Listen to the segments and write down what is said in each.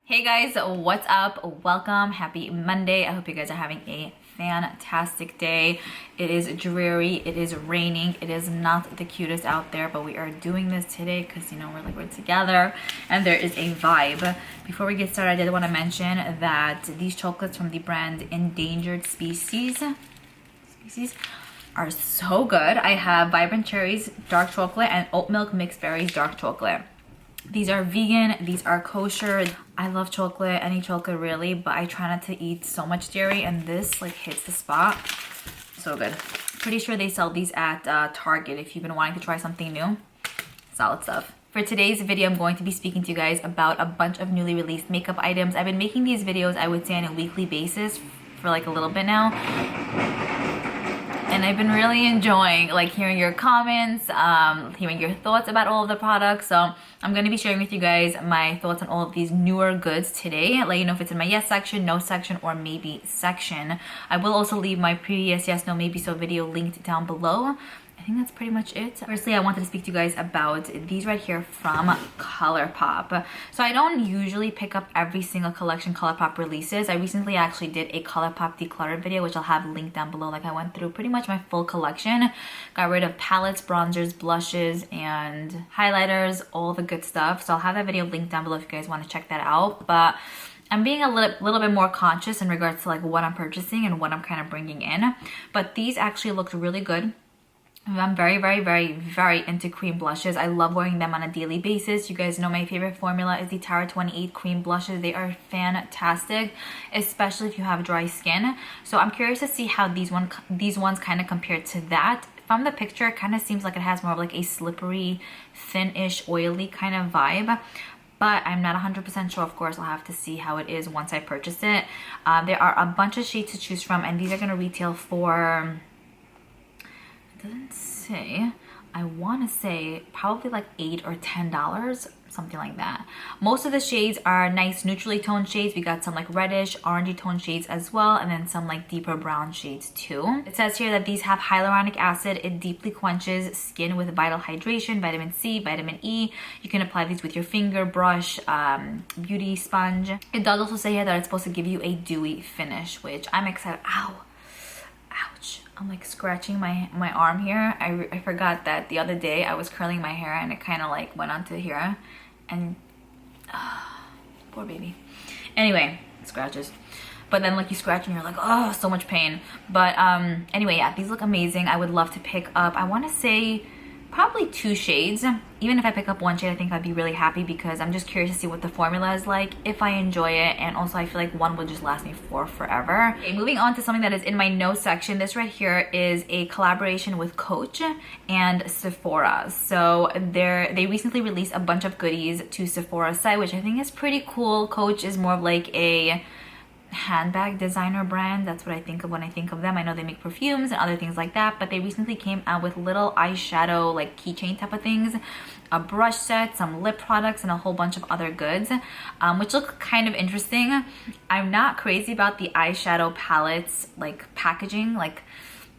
Hey guys, what's up? Welcome. Happy Monday. I hope you guys are having a fantastic day. It is dreary, it is raining, it is not the cutest out there, but we are doing this today because you know we're together and there is a vibe. Before we get started, I did want to mention that these chocolates from the brand Endangered Species are so good. I have Vibrant Cherries dark chocolate and Oat Milk Mixed Berries dark chocolate. These are vegan, these are kosher. I love chocolate, any chocolate really, but I try not to eat so much dairy, and this like hits the spot. So good. Pretty sure they sell these at Target if you've been wanting to try something new. Solid stuff. For today's video, I'm going to be speaking to you guys about a bunch of newly released makeup items. I've been making these videos, I would say, on a weekly basis for like a little bit now. And I've been really enjoying like hearing your comments, hearing your thoughts about all of the products. So I'm going to be sharing with you guys my thoughts on all of these newer goods today. I'll let you know if it's in my yes section, no section, or maybe section. I will also leave my previous yes, no, maybe so video linked down below. I think that's pretty much it. Firstly, I wanted to speak to you guys about these right here from Colourpop. So I don't usually pick up every single collection Colourpop releases. I recently actually did a Colourpop decluttered video, which I'll have linked down below. Like I went through pretty much my full collection. Got rid of palettes, bronzers, blushes, and highlighters, all the good stuff. So I'll have that video linked down below if you guys want to check that out. But I'm being a little bit more conscious in regards to like what I'm purchasing and what I'm kind of bringing in. But these actually looked really good. I'm very into cream blushes. I love wearing them on a daily basis. You guys know my favorite formula is the Tara 28 cream blushes. They are fantastic, especially if you have dry skin. So I'm curious to see how these ones kind of compare to that. From the picture, it kind of seems like it has more of like a slippery, thin-ish, oily kind of vibe. But I'm not 100% sure. Of course, I'll have to see how it is once I purchase it. There are a bunch of shades to choose from, and these are going to retail for... doesn't say. I want to say probably like $8 or $10, something like that. Most of the shades are nice neutrally toned shades. We got some like reddish, orangey toned shades as well, and then some like deeper brown shades too. It says here that these have hyaluronic acid. It deeply quenches skin with vital hydration, vitamin C, vitamin E. You can apply these with your finger, brush, beauty sponge. It does also say here that it's supposed to give you a dewy finish, which I'm excited. Ow. Ouch. I'm like scratching my arm here. I forgot that the other day I was curling my hair and it kind of like went onto here and poor baby. Anyway, scratches. But then like you scratch and you're like, oh, so much pain. But anyway, yeah, these look amazing. I would love to pick up, I want to say probably 2 shades. Even if I pick up 1 shade, I think I'd be really happy because I'm just curious to see what the formula is like, if I enjoy it, and also I feel like 1 would just last me for forever. Okay, moving on to something that is in my no section. This right here is a collaboration with Coach and Sephora. So they recently released a bunch of goodies to Sephora's site, which I think is pretty cool. Coach is more of like a handbag designer brand. That's what I think of when I think of them. I know they make perfumes and other things like that, but they recently came out with little eyeshadow like keychain type of things, a brush set, some lip products, and a whole bunch of other goods, which look kind of interesting. I'm not crazy about the eyeshadow palettes like packaging, like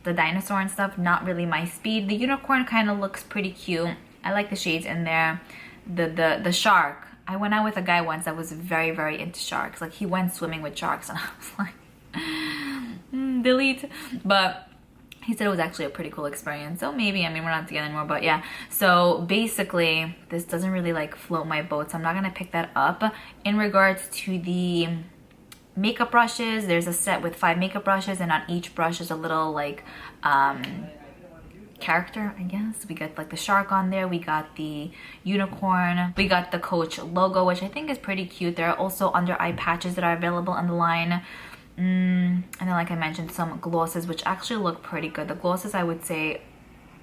the dinosaur and stuff. Not really my speed. The unicorn kind of looks pretty cute. I like the shades in there. The shark, I went out with a guy once that was very into sharks. Like he went swimming with sharks and I was like, delete. But he said it was actually a pretty cool experience. So maybe, I mean, we're not together anymore, but yeah. So basically, this doesn't really like float my boat. So I'm not gonna pick that up. In regards to the makeup brushes, there's a set with 5 makeup brushes, and on each brush is a little like, character, I guess. We got like the shark on there, we got the unicorn, we got the Coach logo, which I think is pretty cute. There are also under eye patches that are available on the line, and then like I mentioned, some glosses which actually look pretty good. The glosses I would say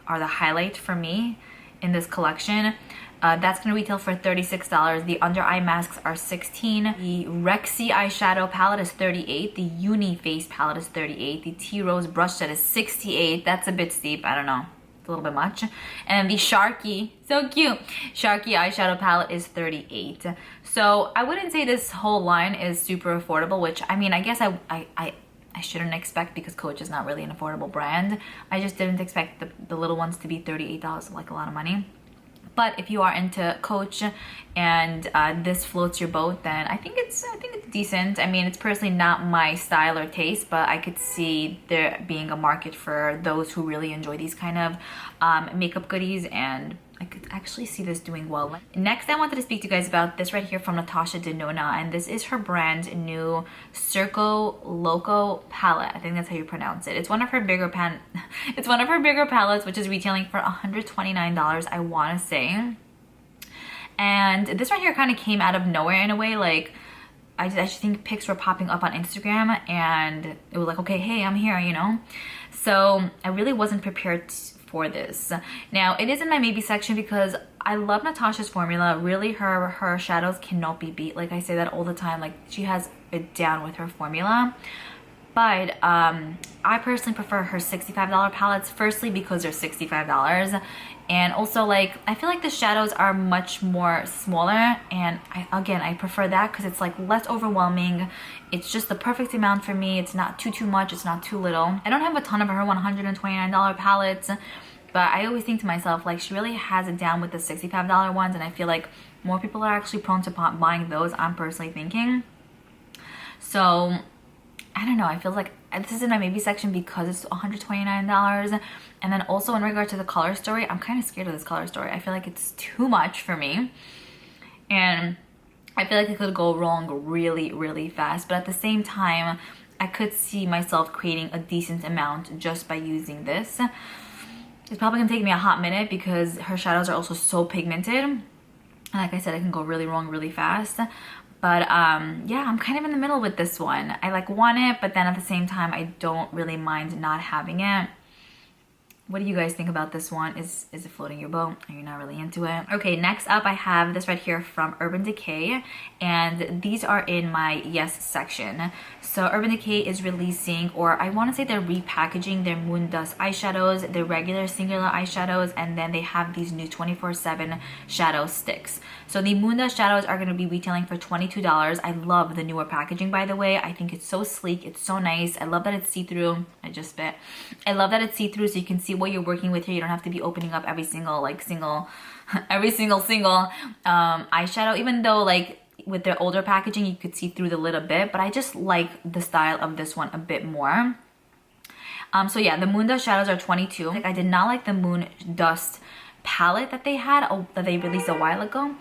are the highlight for me in this collection. That's gonna retail for $36. The under eye masks are $16. The Rexy eyeshadow palette is $38. The Uni face palette is $38. The Tea Rose brush set is $68. That's a bit steep, I don't know. It's a little bit much. And the Sharky, so cute, Sharky eyeshadow palette is $38. So I wouldn't say this whole line is super affordable, which I mean, I guess I shouldn't expect because Coach is not really an affordable brand. I just didn't expect the little ones to be $38, like a lot of money. But if you are into Coach and this floats your boat, then I think it's decent. I mean, it's personally not my style or taste, but I could see there being a market for those who really enjoy these kind of makeup goodies, and I could actually see this doing well. Next, I wanted to speak to you guys about this right here from NATASHA DENONA, and this is her brand new Circo Loco palette. I think that's how you pronounce it. It's one of her bigger palettes, which is retailing for $129, I want to say. And this right here kind of came out of nowhere in a way. Like, I just think pics were popping up on Instagram, and it was like, okay, hey, I'm here, you know? So I really wasn't prepared for this. Now, it is in my maybe section because I love Natasha's formula. Really, her shadows cannot be beat. Like, I say that all the time. Like, she has it down with her formula. But I personally prefer her $65 palettes, firstly because they're $65, and also, like, I feel like the shadows are much more smaller, and I prefer that because it's like less overwhelming. It's just the perfect amount for me. It's not too much, it's not too little. I don't have a ton of her $129 palettes, but I always think to myself, like, she really has it down with the $65 ones, and I feel like more people are actually prone to buying those, I'm personally thinking. So I don't know, I feel like this is in my maybe section because it's $129. And then also in regard to the color story, I'm kind of scared of this color story. I feel like it's too much for me, and I feel like it could go wrong really fast. But at the same time, I could see myself creating a decent amount just by using this. It's probably gonna take me a hot minute because her shadows are also so pigmented, and like I said, it can go really wrong really fast. But yeah, I'm kind of in the middle with this one. I like want it, but then at the same time, I don't really mind not having it. What do you guys think about this one? Is it floating your boat? Are you not really into it? Okay, next up I have this right here from Urban Decay, and these are in my yes section. So Urban Decay is releasing, or I want to say they're repackaging their Moon Dust eyeshadows, their regular singular eyeshadows, and then they have these new 24/7 shadow sticks. So the Moon Dust shadows are going to be retailing for $22. I love the newer packaging, by the way. I think it's so sleek, it's so nice. I love that it's see-through. I just spit. I love that it's see-through, so you can see what you're working with here. You don't have to be opening up every single eyeshadow, even though, like, with their older packaging you could see through the lid a bit, but I just like the style of this one a bit more. So yeah, the Moon Dust shadows are $22. Like, I did not like the Moon Dust palette that they had, that they released a while ago.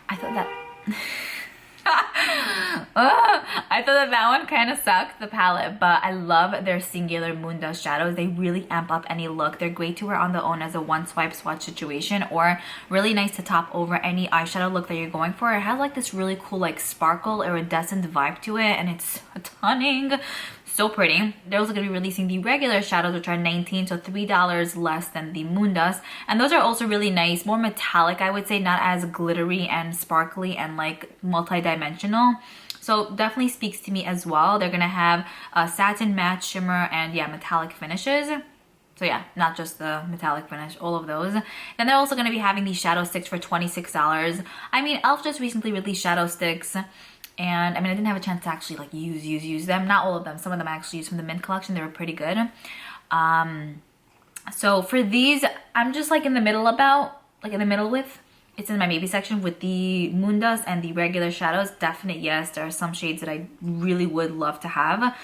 I thought that I thought that one kind of sucked, the palette, but I love their singular Moon Dust shadows. They really amp up any look. They're great to wear on their own as a one swipe swatch situation, or really nice to top over any eyeshadow look that you're going for. It has like this really cool, like, sparkle iridescent vibe to it, and it's stunning. So pretty. They're also going to be releasing the regular shadows, which are $19, so $3 less than the Moon Dust. And those are also really nice, more metallic, I would say, not as glittery and sparkly and like multi-dimensional. So definitely speaks to me as well. They're going to have a satin, matte, shimmer, and yeah, metallic finishes. So yeah, not just the metallic finish, all of those. Then they're also going to be having these shadow sticks for $26. I mean, e.l.f. just recently released shadow sticks, and I mean, I didn't have a chance to actually like use them. Not all of them. Some of them I actually used from the Mint collection. They were pretty good. So for these, I'm just like in the middle with. It's in my maybe section with the Moon Dust and the regular shadows. Definite yes. There are some shades that I really would love to have.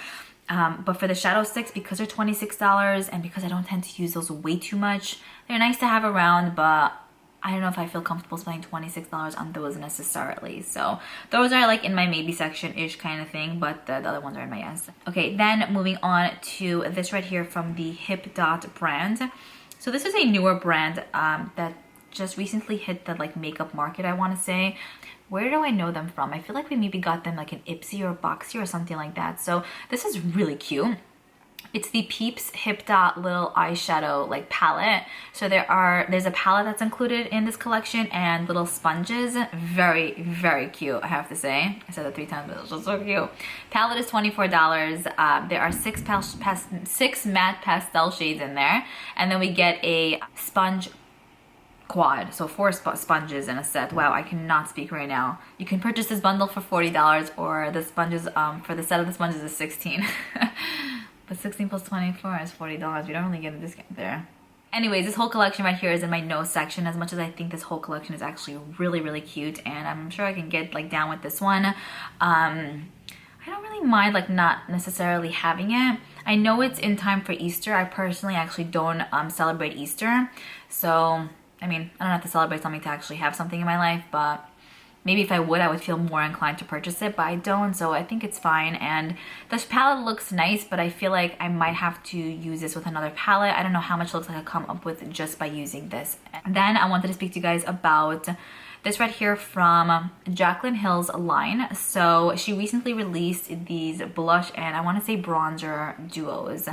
But for the shadow sticks, because they're $26 and because I don't tend to use those way too much, they're nice to have around, but I don't know if I feel comfortable spending $26 on those necessarily. So those are like in my maybe section-ish kind of thing, but the other ones are in my yes. Okay, then moving on to this right here from the Hipdot brand. So this is a newer brand that just recently hit the like makeup market, I want to say. Where do I know them from? I feel like we maybe got them like in Ipsy or Boxy or something like that. So this is really cute. It's the Peeps Hipdot little eyeshadow like palette. So there's a palette that's included in this collection and little sponges. Very, very cute, I have to say. I said that 3 times, but it was just so cute. Palette is $24. There are six matte pastel shades in there. And then we get a sponge quad, so 4 sponges in a set. Wow, I cannot speak right now. You can purchase this bundle for $40, or the sponges for the set of the sponges is $16. But 16 plus 24 is $40. We don't really get a discount there. Anyways, this whole collection right here is in my nose section, as much as I think this whole collection is actually really, really cute, and I'm sure I can get like down with this one. I don't really mind like not necessarily having it. I know it's in time for Easter. I personally actually don't celebrate Easter. So, I mean, I don't have to celebrate something to actually have something in my life, but maybe if I would feel more inclined to purchase it, but I don't, so I think it's fine. And this palette looks nice, but I feel like I might have to use this with another palette. I don't know how much it looks like I come up with just by using this. And then I wanted to speak to you guys about this right here from Jaclyn Hills line. So she recently released these blush and I want to say bronzer duos.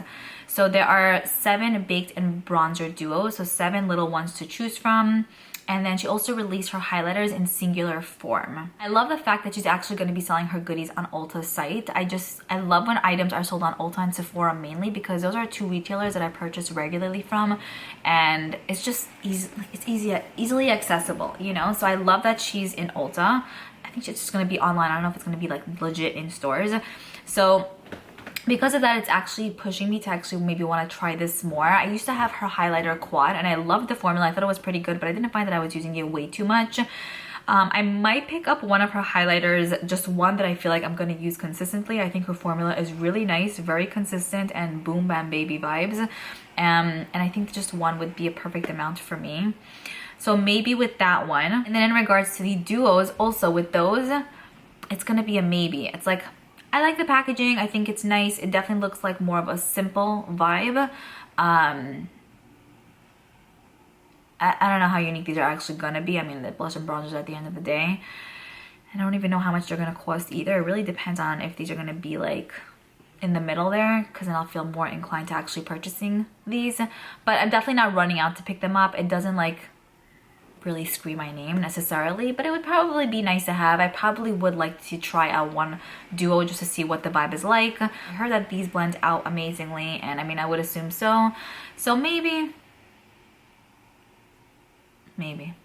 So there are 7 baked and bronzer duos, so 7 little ones to choose from. And then she also released her highlighters in singular form. I love the fact that she's actually going to be selling her goodies on Ulta's site. I love when items are sold on Ulta and Sephora mainly, because those are 2 retailers that I purchase regularly from, and it's just easily accessible, you know? So I love that she's in Ulta. I think she's just going to be online. I don't know if it's going to be like legit in stores. So because of that, it's actually pushing me to actually maybe want to try this more. I used to have her highlighter quad and I loved the formula. I thought it was pretty good, but I didn't find that I was using it way too much. I might pick up one of her highlighters, just one that I feel like I'm going to use consistently. I think her formula is really nice, very consistent, and boom bam baby vibes. And I think just one would be a perfect amount for me. So maybe with that one. And then in regards to the duos, also with those, it's going to be a maybe. It's like, I like the packaging. I think it's nice. It definitely looks like more of a simple vibe. I don't know how unique these are actually gonna be. I mean, the blush and bronzers at the end of the day. I don't even know how much they're gonna cost either. It really depends on if these are gonna be like in the middle there, because then I'll feel more inclined to actually purchasing these. But I'm definitely not running out to pick them up. It doesn't like really scream my name necessarily, but it would probably be nice to have. I probably would like to try out one duo just to see what the vibe is like. I heard that these blend out amazingly, and I mean, I would assume so. So maybe.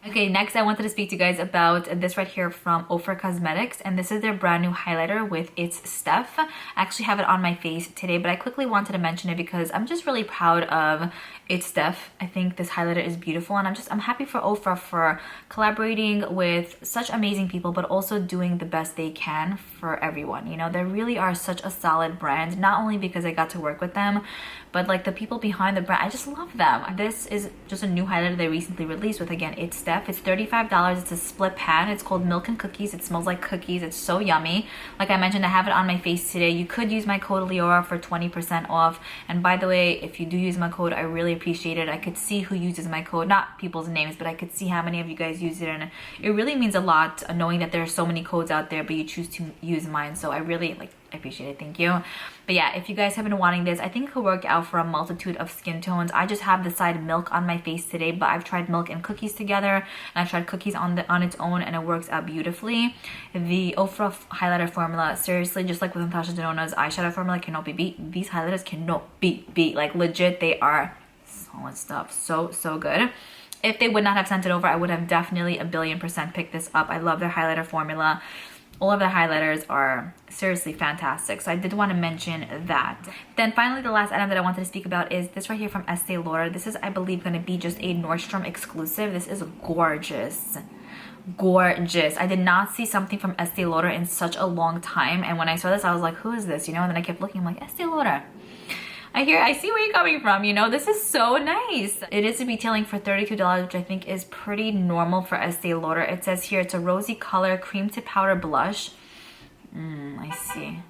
Okay, next I wanted to speak to you guys about this right here from Ofra Cosmetics, and this is their brand new highlighter with It's Steph. I actually have it on my face today, but I quickly wanted to mention it because I'm just really proud of It's Steph. I think this highlighter is beautiful, and I'm happy for Ofra for collaborating with such amazing people, but also doing the best they can for everyone. You know, they really are such a solid brand, not only because I got to work with them, but like the people behind the brand, I just love them. This is just a new highlighter they recently released with, again, It's Steph. It's $35. It's a split pan. It's called Milk and Cookies. It smells like cookies. It's so yummy. Like I mentioned, I have it on my face today. You could use my code Liora for 20% off. And by the way, if you do use my code, I really appreciate it. I could see who uses my code, not people's names, but I could see how many of you guys use it, and it really means a lot knowing that there are so many codes out there, but you choose to use mine. So I really I appreciate it. Thank you. But yeah, if you guys have been wanting this, I think it could work out for a multitude of skin tones. I just have the side milk on my face today, but I've tried milk and cookies together, and I've tried cookies on its own, and it works out beautifully. The Ofra highlighter formula, seriously, just like with NATASHA Denona's eyeshadow formula, cannot be beat. These highlighters cannot be beat. Like legit, they are solid stuff. So good. If they would not have sent it over, I would have definitely 1,000,000,000% picked this up. I love their highlighter formula. All of the highlighters are seriously fantastic, so I did want to mention that. Then finally, the last item that I wanted to speak about is this right here from Estee Lauder. This is, I believe, going to be just a Nordstrom exclusive. This is gorgeous. Gorgeous. I did not see something from Estee Lauder in such a long time, and when I saw this, I was like, who is this? You know, and then I kept looking, I'm like, Estee Lauder. I see where you're coming from, you know, this is so nice. It is retailing for $32, which I think is pretty normal for Estee Lauder. It says here it's a rosy color cream to powder blush. I see.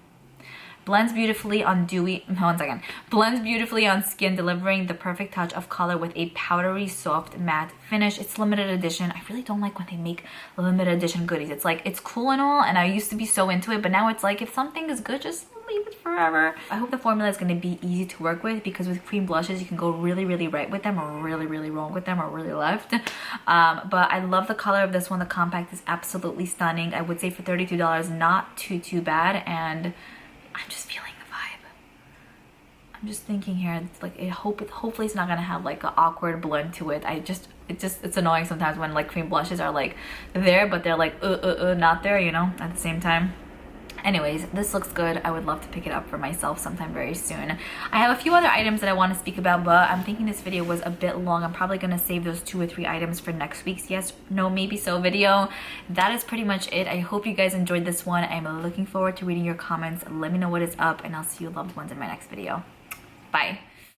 Blends beautifully on Blends beautifully on skin, delivering the perfect touch of color with a powdery, soft, matte finish. It's limited edition. I really don't like when they make limited edition goodies. It's like, it's cool and all, and I used to be so into it, but now it's like, if something is good, just leave it forever. I hope the formula is going to be easy to work with, because with cream blushes, you can go really, really right with them, or really, really wrong with them, or really left. But I love the color of this one. The compact is absolutely stunning. I would say for $32, not too bad, and I'm just feeling the vibe. I'm just thinking here, it's like, hopefully it's not gonna have like an awkward blend to it. It's annoying sometimes when like cream blushes are like there, but they're like not there, you know, at the same time. Anyways, this looks good. I would love to pick it up for myself sometime very soon. I have a few other items that I want to speak about, but I'm thinking this video was a bit long. I'm probably going to save those 2 or 3 items for next week's yes, no, maybe so video. That is pretty much it. I hope you guys enjoyed this one. I'm looking forward to reading your comments. Let me know what is up, and I'll see you loved ones in my next video. Bye.